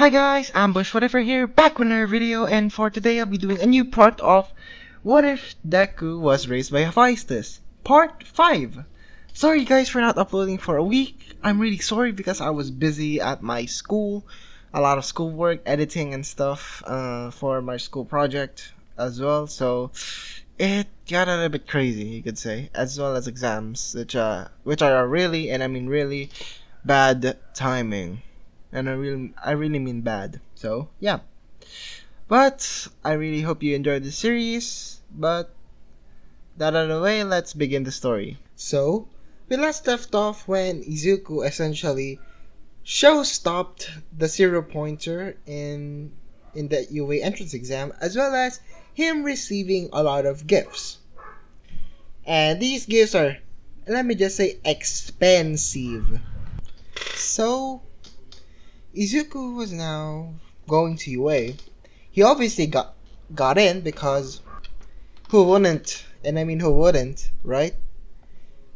Hi guys, Ambush Whatever here, back with another video, and for today I'll be doing a new part of What If Deku Was Raised by Hephaestus, Part 5. Sorry guys for not uploading for a week. I'm really sorry because I was busy at my school, a lot of schoolwork, editing and stuff for my school project as well, so it got a little bit crazy, you could say, as well as exams, which are really, and I mean really, bad timing. And I really mean bad. So yeah. But I really hope you enjoyed the series. But that out of the way, let's begin the story. So we last left off when Izuku essentially show-stopped the zero pointer in the UA entrance exam, as well as him receiving a lot of gifts. And these gifts are, let me just say, expensive. So Izuku was now going to UA. He obviously got in because who wouldn't? And I mean who wouldn't, right?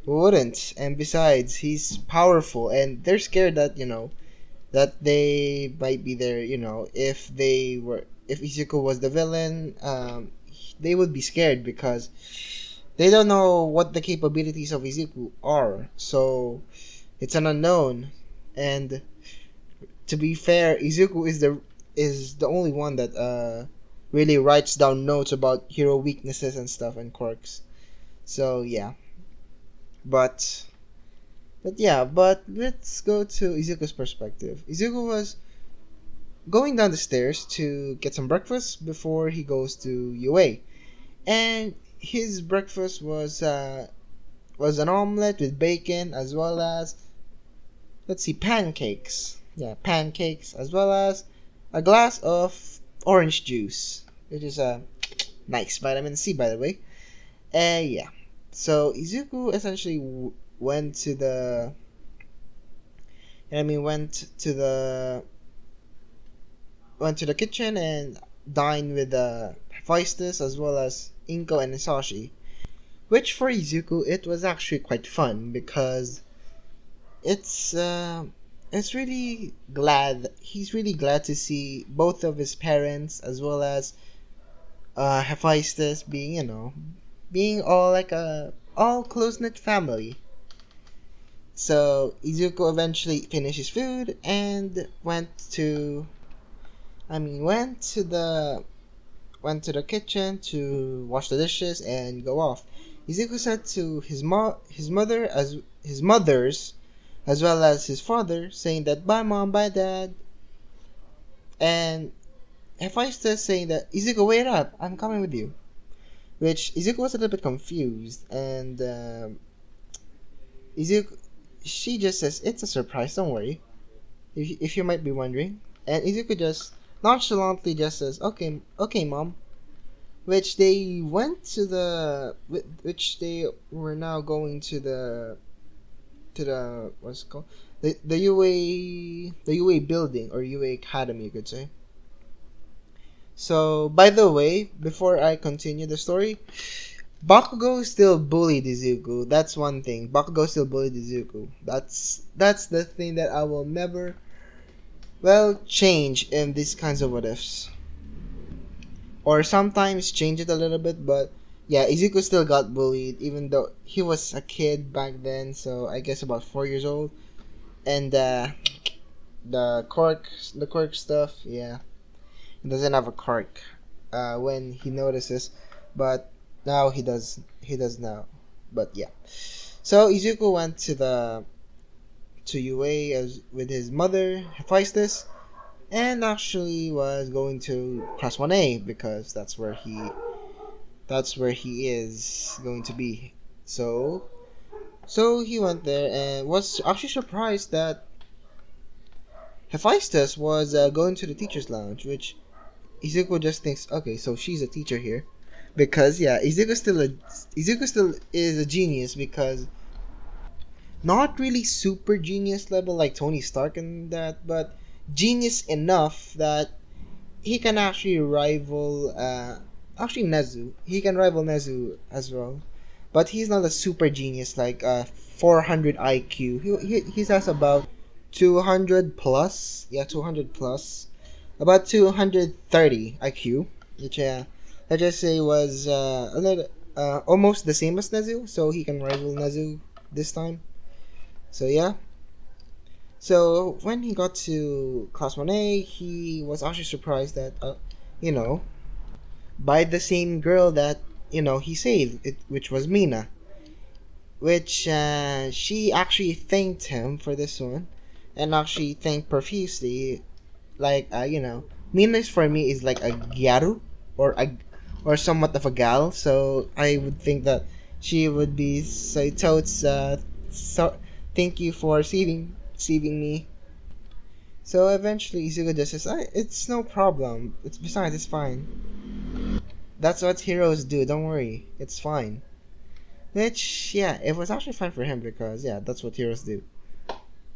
Who wouldn't? And besides, he's powerful and they're scared that, that they might be there, if Izuku was the villain, they would be scared because they don't know what the capabilities of Izuku are. So it's an unknown. And to be fair, Izuku is the only one that really writes down notes about hero weaknesses and stuff and quirks. So yeah. But let's go to Izuku's perspective. Izuku was going down the stairs to get some breakfast before he goes to UA. And his breakfast was an omelette with bacon, as well as, let's see, pancakes. Yeah, pancakes, as well as a glass of orange juice, which is a nice vitamin C, by the way. Yeah. So Izuku essentially went to the kitchen and dined with Hephaestus as well as Inko and Hisashi, which for Izuku it was actually quite fun because he's really glad to see both of his parents as well as Hephaestus being all close-knit family. So Izuku eventually finished his food and went to the kitchen to wash the dishes and go off. Izuku said to his mothers as well as his father, saying that bye mom, bye dad, and Hephaestus saying that Izuku, wait up, I'm coming with you. Which Izuku was a little bit confused, and she just says it's a surprise, don't worry, if you might be wondering. And Izuku just nonchalantly just says okay mom, which they were now going to the what's it called, the UA building, or UA Academy, you could say. So by the way, before I continue the story, Bakugo still bullied Izuku. That's one thing. Bakugo still bullied Izuku. That's the thing that I will never change in these kinds of what ifs, or sometimes change it a little bit, but yeah, Izuku still got bullied, even though he was a kid back then, so I guess about 4 years old. And the quirk stuff, yeah, he doesn't have a quirk when he notices, but now he does now. But yeah, so Izuku went to UA with his mother Hephaestus, and actually was going to class 1A because that's where he is going to be. So he went there and was actually surprised that Hephaestus was going to the teacher's lounge, which Izuku just thinks, okay, so she's a teacher here, because yeah, Izuku still is a genius, because not really super genius level like Tony Stark and that, but genius enough that he can actually rival Nezu. He can rival Nezu as well, but he's not a super genius like 400 IQ. He has about 200 plus. Yeah, 200 plus. about 230 IQ, which let's just say was a little almost the same as Nezu, so he can rival Nezu this time. So yeah. So when he got to class 1A, he was actually surprised that you know, by the same girl that he saved, which was Mina, which she actually thanked him for this one, and actually thanked profusely. Like Mina for me is like a gyaru or a or somewhat of a gal. So I would think that she would be so totes. So thank you for saving me. So eventually Izuku just says, "It's no problem. It's fine. That's what heroes do. Don't worry, it's fine." Which it was actually fine for him because that's what heroes do.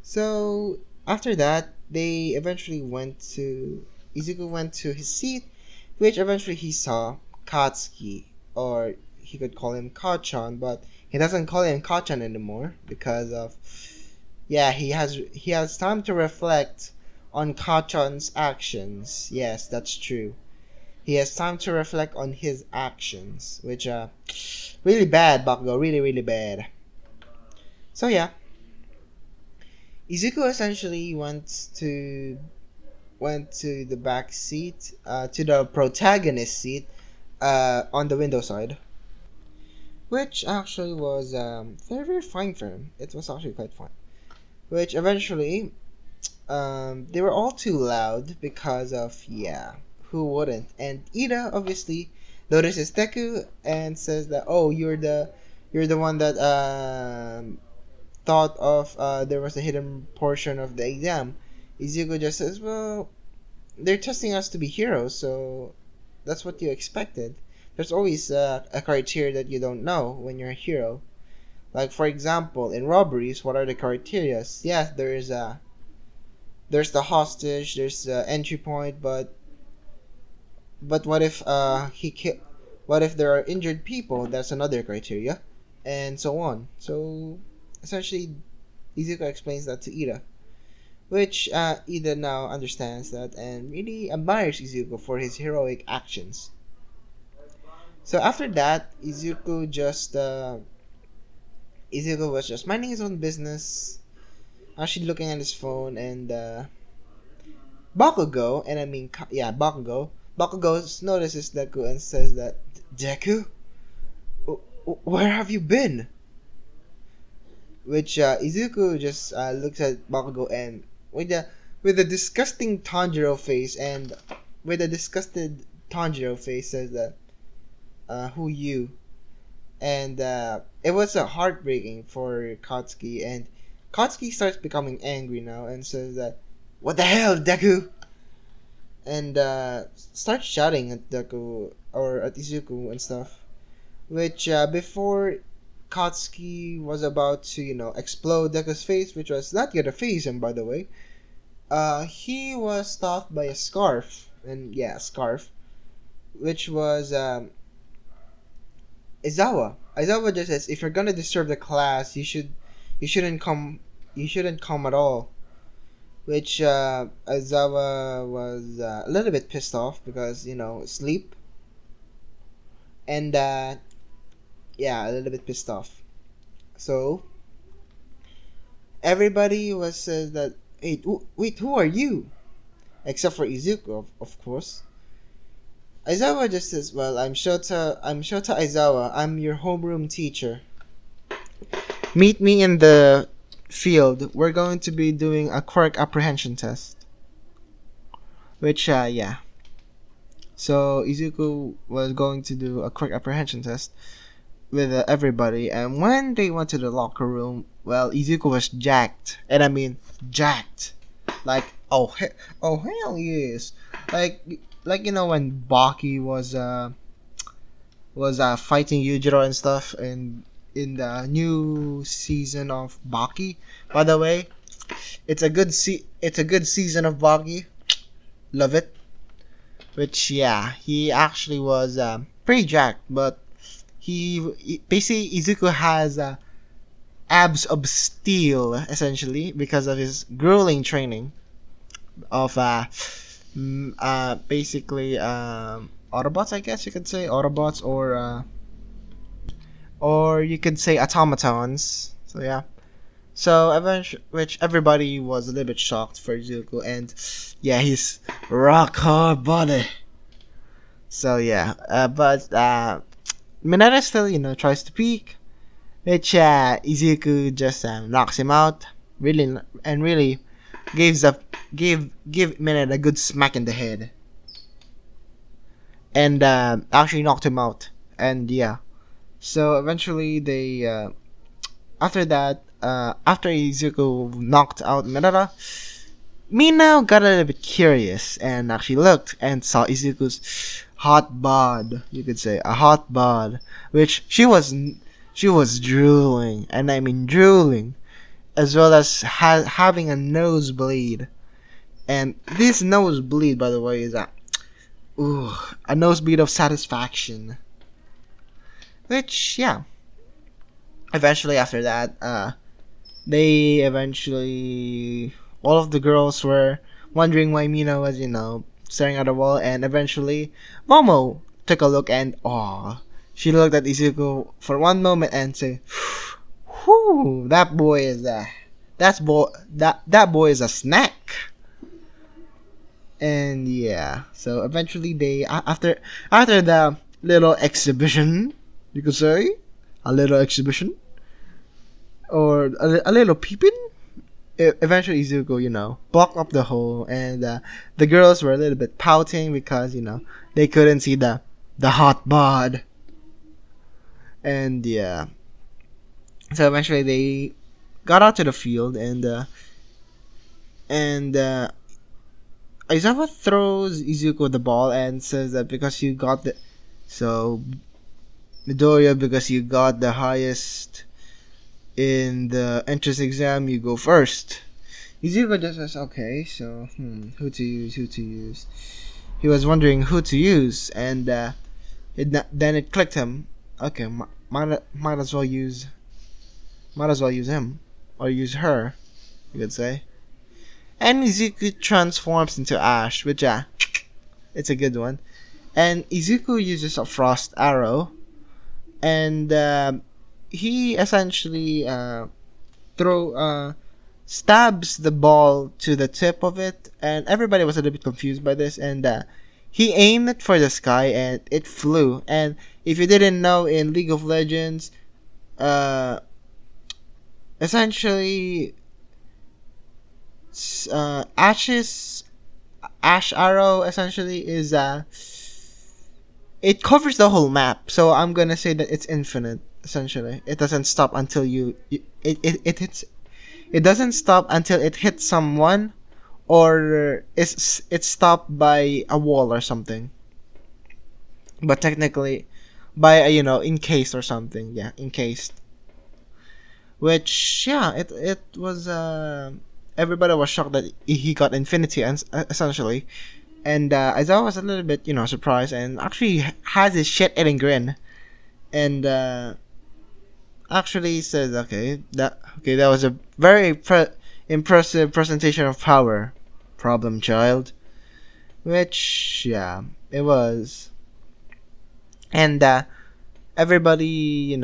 So after that, they eventually Izuku went to his seat, which eventually he saw Katsuki, or he could call him Kachan, but he doesn't call him Kachan anymore because of he has time to reflect on Kachan's actions. Yes, that's true. He has time to reflect on his actions, which really bad, Bakugo, really really bad. So Izuku essentially went to the back seat, to the protagonist seat, on the window side, which actually was very very fine for him. It was actually quite fun. Which eventually, they were all too loud because of who wouldn't? And Ida obviously notices Deku and says that, oh, you're the one that thought of there was a hidden portion of the exam. Izuku just says, well, they're testing us to be heroes, so that's what you expected. There's always a criteria that you don't know when you're a hero. Like for example, in robberies, what are the criteria? Yes, there's the hostage, there's the entry point, but what if what if there are injured people? That's another criteria, and so on. So essentially, Izuku explains that to Ida, which Ida now understands that and really admires Izuku for his heroic actions. So after that, Izuku was just minding his own business, actually looking at his phone, and Bakugo, and I mean Bakugo notices Deku and says that, Deku, where have you been? Which Izuku just looks at Bakugo and with a disgusting Tanjiro face and with a disgusted Tanjiro face says that, who you? And it was heartbreaking for Katsuki, and Katsuki starts becoming angry now and says that, what the hell, Deku? And starts shouting at Deku or at Izuku and stuff. Which before Katsuki was about to explode Deku's face, which was not yet a face, and by the way, he was stopped by a scarf, and a scarf, which was Aizawa. Aizawa just says, if you're gonna disturb the class, you shouldn't come at all. Which Aizawa was a little bit pissed off because sleep, and a little bit pissed off. So everybody was says that, hey, wait, who are you? Except for Izuku, of course. Aizawa just says, well, I'm Shota Aizawa. I'm your homeroom teacher. Meet me in the field. We're going to be doing a quirk apprehension test. Which, So Izuku was going to do a quirk apprehension test with everybody, and when they went to the locker room, well, Izuku was jacked, and I mean jacked, like oh hell yes, like when Baki was fighting Yujiro and stuff, and in the new season of Baki. By the way, it's a good season of Baki. Love it. Which he actually was pretty jacked, but he basically Izuku has abs of steel essentially because of his grueling training of basically Autobots, I guess you could say Autobots, or you could say automatons. So yeah. So eventually, which everybody was a little bit shocked for Izuku, and yeah, he's rock hard body. So yeah, but Mineta still tries to peek, which Izuku just knocks him out, really, and really gives up give Mineta a good smack in the head, and actually knocked him out, and yeah. So eventually they after that after Izuku knocked out Mineta, Mina got a little bit curious and actually looked and saw Izuku's hot bod, you could say, a hot bod, which she was drooling, and I mean drooling, as well as having a nosebleed. And this nosebleed, by the way, is a nosebleed of satisfaction. Which, yeah, eventually after that, they eventually all of the girls were wondering why Mina was, staring at the wall, and eventually Momo took a look and she looked at Izuku for one moment and said, "Whew, that boy is that boy is a snack." And yeah, so eventually they after the little exhibition, you could say, a little exhibition or a little peeping. Eventually Izuku, blocked up the hole, and the girls were a little bit pouting because they couldn't see the hot bod, and yeah. So eventually they got out to the field, and Aizawa throws Izuku the ball and says that because you got the so Midoriya, because you got the highest in the entrance exam, you go first. Izuku just says, okay, so who to use. He was wondering who to use, and then it clicked him. Okay, might as well use him or use her, you could say. And Izuku transforms into Ash, which it's a good one. And Izuku uses a frost arrow, and he essentially stabs the ball to the tip of it, and everybody was a little bit confused by this, and he aimed it for the sky and it flew. And if you didn't know, in League of Legends, essentially Ash arrow essentially is it covers the whole map, so I'm gonna say that it's infinite. Essentially, it doesn't stop until it hits. It doesn't stop until it hits someone, or it's stopped by a wall or something. But technically, by encased or something. Yeah, encased. Which it was everybody was shocked that he got infinity, and essentially, and Aizawa was a little bit surprised and actually has his shit-eating grin, and actually says, that was a very impressive presentation of power, problem child. Which it was. And everybody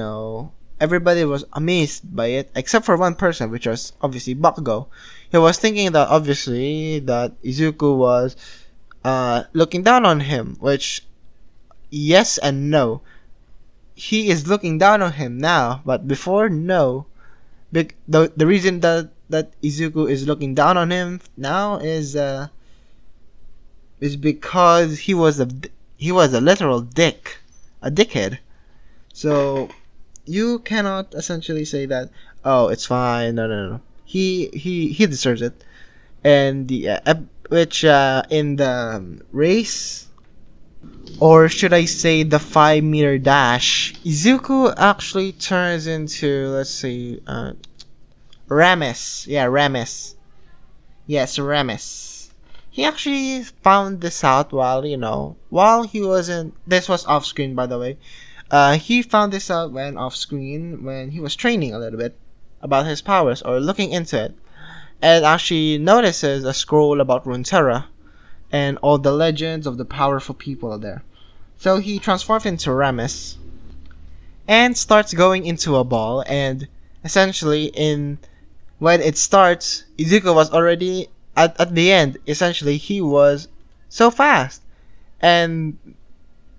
everybody was amazed by it except for one person, which was obviously Bakugo. He was thinking that obviously that Izuku was looking down on him, which yes and no. He is looking down on him now, but before, no. The reason that Izuku is looking down on him now is because he was a literal dickhead. So you cannot essentially say that, oh, it's fine. No. He deserves it. And which in the race, or should I say the 5-meter dash, Izuku actually turns into, let's say, Rames. Yeah, Rames. Yes, Rames. He actually found this out while he wasn't. This was off screen, by the way. He found this out when off screen, when he was training a little bit about his powers or looking into it, and actually notices a scroll about Runeterra, and all the legends of the powerful people there. So he transforms into Remus and starts going into a ball, and essentially when it starts, Izuku was already at the end. Essentially, he was so fast, and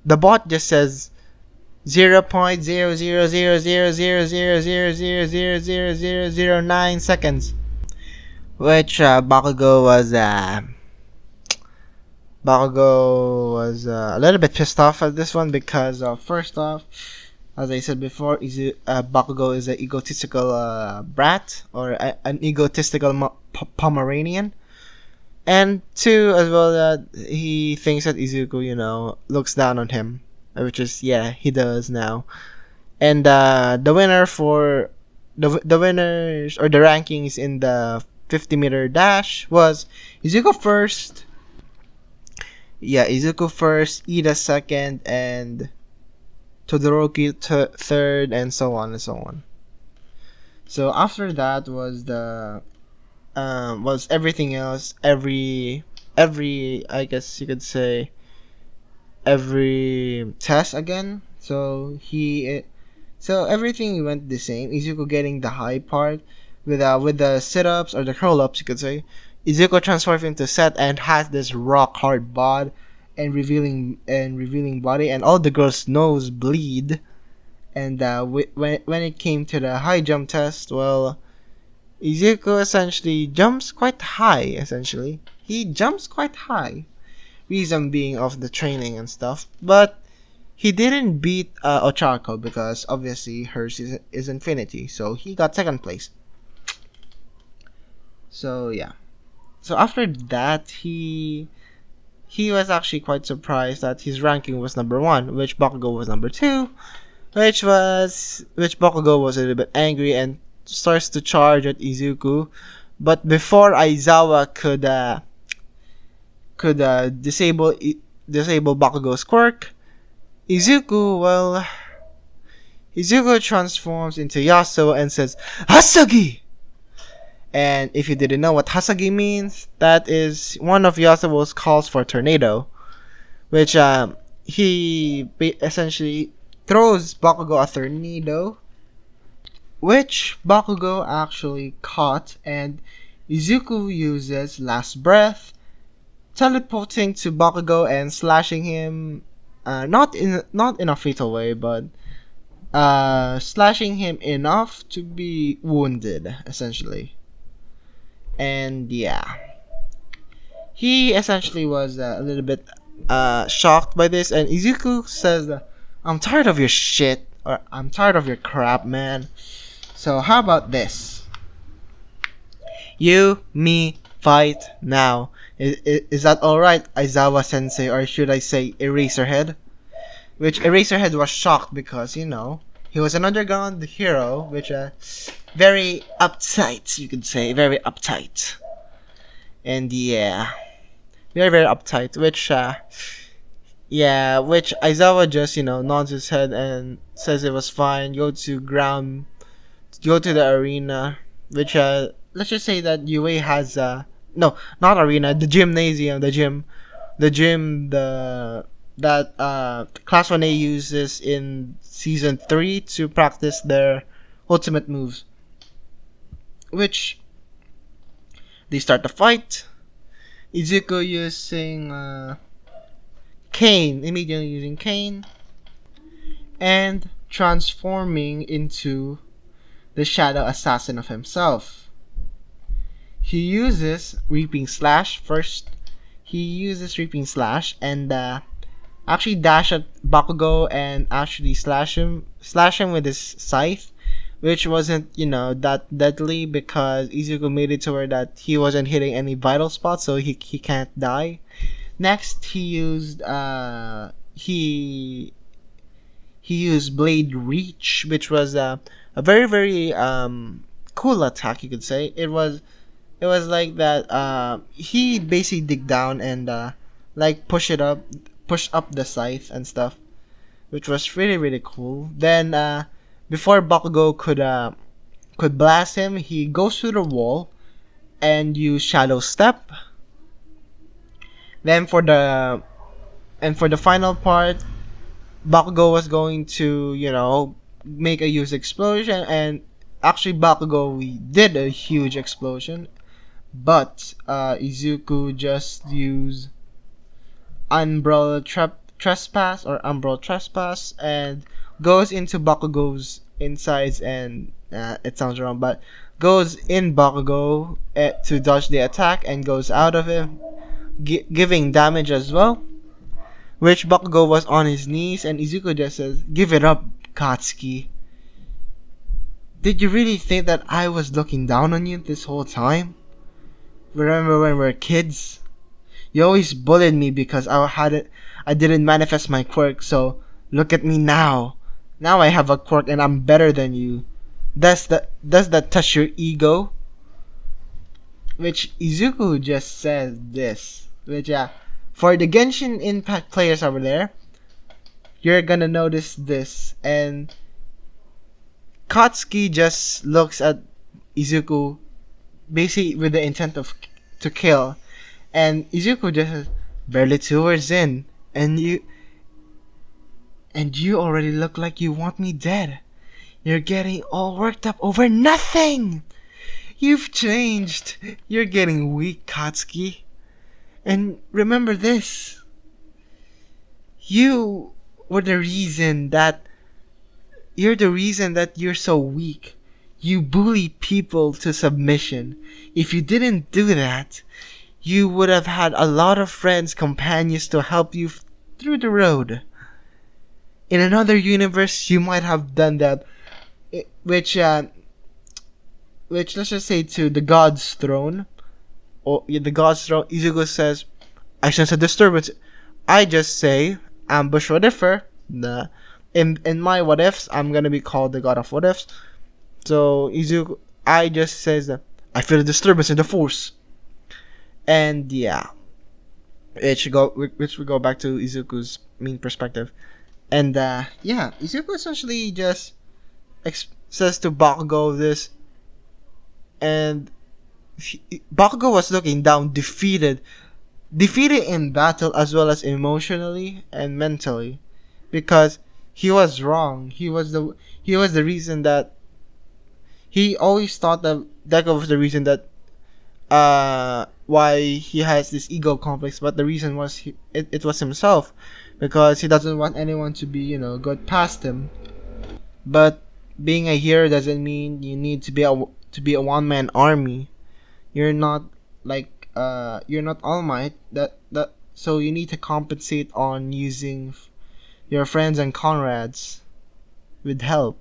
the bot just says 0.000000000000009 seconds, which Bakugo was a little bit pissed off at this one because first off, as I said before, Bakugo is an egotistical brat, or an egotistical Pomeranian. And two, as well, that he thinks that Izuku, looks down on him. Which is, yeah, he does now. And the winner for the winners, or the rankings in the 50-meter dash was Izuku first. Yeah, Izuku first, Ida second, and Todoroki third, and so on and so on. So after that was was everything else. Every I guess you could say every test again. So everything went the same. Izuku getting the high part with the sit-ups or the curl-ups, you could say. Izuku transforms into Set and has this rock hard bod and revealing body, and all the girls' nose bleed. And when it came to the high jump test, well, Izuku essentially jumps quite high. Essentially, he jumps quite high. Reason being of the training and stuff, but he didn't beat Ochako because obviously hers is infinity, so he got second place. So yeah. So after that, he was actually quite surprised that his ranking was number 1, which Bakugo was number 2, which Bakugo was a little bit angry and starts to charge at Izuku, but before Aizawa could disable Bakugo's quirk, Izuku transforms into Yasuo and says Hasagi. And if you didn't know what Hasagi means, that is one of Yasuo's calls for tornado, which he essentially throws Bakugo a tornado, which Bakugo actually caught, and Izuku uses Last Breath, teleporting to Bakugo and slashing him, not in a fatal way, but slashing him enough to be wounded, essentially. And yeah, he essentially was a little bit shocked by this, and Izuku says, "I'm tired of your shit," or "I'm tired of your crap, man. So how about this? You, me, fight now. Is that alright, Aizawa Sensei, or should I say Eraserhead?" Which Eraserhead was shocked because, he was an underground hero, which very uptight, you could say, very uptight. And yeah, very, very uptight, which Aizawa just, nods his head and says it was fine, go to the arena, which, let's just say that UA has, no, not arena, the gymnasium, that Class 1A uses in Season 3 to practice their ultimate moves. Which, they start the fight. Izuku using immediately using Kane, and transforming into the shadow assassin of himself. He uses Reaping Slash first. And actually dash at Bakugo and actually slash him with his scythe, which wasn't, that deadly because Izuku made it to where that he wasn't hitting any vital spots, so he can't die. Next, he used Blade Reach, which was a very, very cool attack, you could say. It was like that. He basically dig down and push up the scythe and stuff, which was really, really cool. Then before Bakugo could blast him, he goes through the wall and use Shadow Step. Then for the final part, Bakugo was going to, make a huge explosion, and actually Bakugo we did a huge explosion, but Izuku just used umbrella trespass and goes into Bakugo's insides, and it sounds wrong, but goes in Bakugo to dodge the attack and goes out of him, giving damage as well. Which Bakugo was on his knees, and Izuku just says, "Give it up, Katsuki. Did you really think that I was looking down on you this whole time? Remember when we were kids? You always bullied me because I didn't manifest my quirk, so look at me now. Now I have a quirk and I'm better than you. Does that touch your ego?" Which Izuku just says this. Which for the Genshin Impact players over there, you're gonna notice this, and Katsuki just looks at Izuku basically with the intent of to kill, and Izuku just says, "Barely 2 hours in, and you already look like you want me dead. You're getting all worked up over nothing. You've changed. You're getting weak, Katsuki. And remember this. You were the reason that you're the reason that you're so weak. You bully people to submission. If you didn't do that, you would have had a lot of friends, companions to help you through the road. In another universe, you might have done that, which let's just say to the God's throne, or the God's throne. Izuku says, "I sense a disturbance." I just say, "Ambush whatever." In my what ifs, I'm gonna be called the God of what ifs. So Izuku, I just says that I feel a disturbance in the force, and which we go back to Izuku's main perspective, and Izuku essentially just says to Bakugo this, and Bakugo was looking down, defeated in battle as well as emotionally and mentally, because he was wrong. He was the reason that he always thought that Deku was the reason that why he has this ego complex, but the reason was it was himself, because he doesn't want anyone to be good past him. But being a hero doesn't mean you need to be a one man army. You're not you're not All Might. So you need to compensate on using your friends and comrades with help.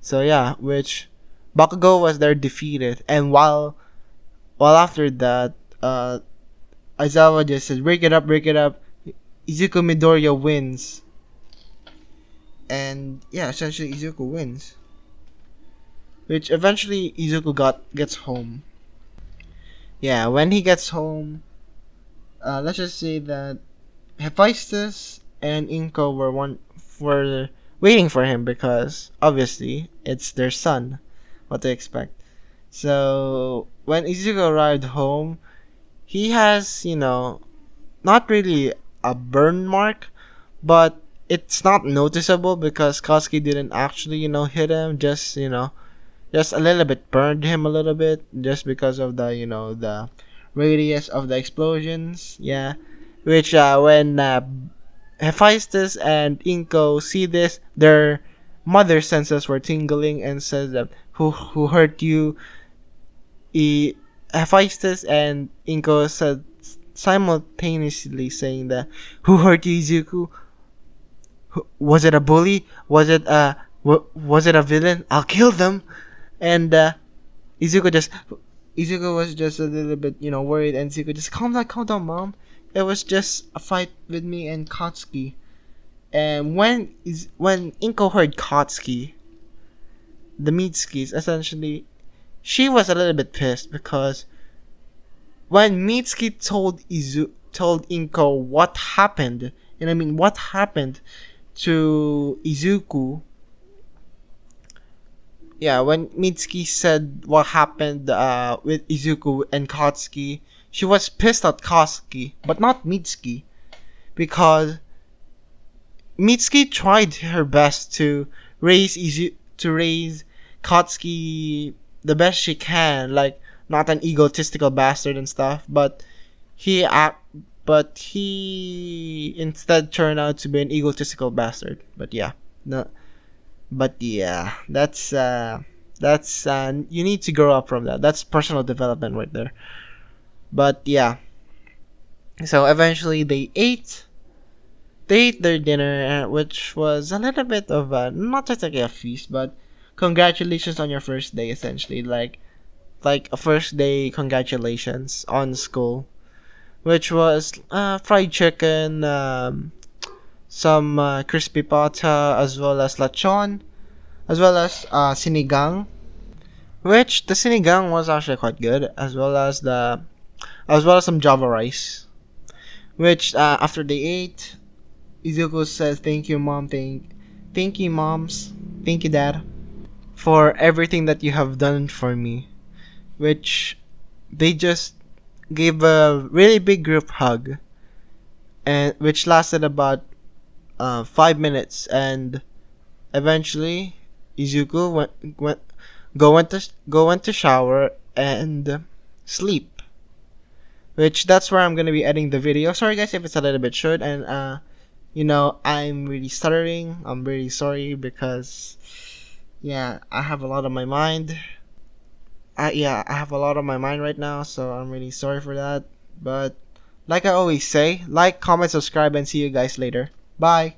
So which Bakugo was there defeated, and while after that, Aizawa just says, break it up. Izuku Midoriya wins, and essentially Izuku wins. Which eventually Izuku gets home. When he gets home, let's just say that Hephaestus and Inko were waiting for him, because obviously it's their son. What to expect? So when Izuku arrived home, he has not really a burn mark, but it's not noticeable because Katsuki didn't actually hit him. Just just a little bit burned him a little bit, just because of the the radius of the explosions. Which when Hephaestus and Inko see this, their mother senses were tingling and says that who hurt you? Hephaestus and Inko said simultaneously, saying that, "Who hurt you, Izuku? Was it a bully? Was it a villain? I'll kill them." And Izuku was just a little bit worried, and Izuku just, calm down, mom. It was just a fight with me and Katsuki. And when Inko heard Katsuki, the Mitsuki's, essentially, she was a little bit pissed, because when Mitsuki told Inko what happened, what happened to Izuku. When Mitsuki said what happened with Izuku and Katsuki, she was pissed at Koski, but not Mitsuki, because Mitsuki tried her best to raise Katsuki the best she can, like not an egotistical bastard and stuff, but he instead turned out to be an egotistical bastard. But yeah, no, but yeah, that's you need to grow up from that. That's personal development right there. But yeah, so eventually they ate their dinner, which was a little bit of not just like a feast, but congratulations on your first day, essentially, like a first day congratulations on school, which was fried chicken, some crispy pata, as well as lechon, as well as sinigang, which the sinigang was actually quite good, as well as some java rice, which after they ate, Izuku says, "Thank you, mom. Thank you, moms. Thank you, dad, for everything that you have done for me." Which they just gave a really big group hug, and which lasted about 5 minutes, and eventually Izuku went to shower and sleep. Which that's where I'm gonna be editing the video. Sorry guys if it's a little bit short, and I'm really stuttering. I'm really sorry because, yeah, I have a lot on my mind. I have a lot on my mind right now, so I'm really sorry for that. But like I always say, like, comment, subscribe, and see you guys later. Bye.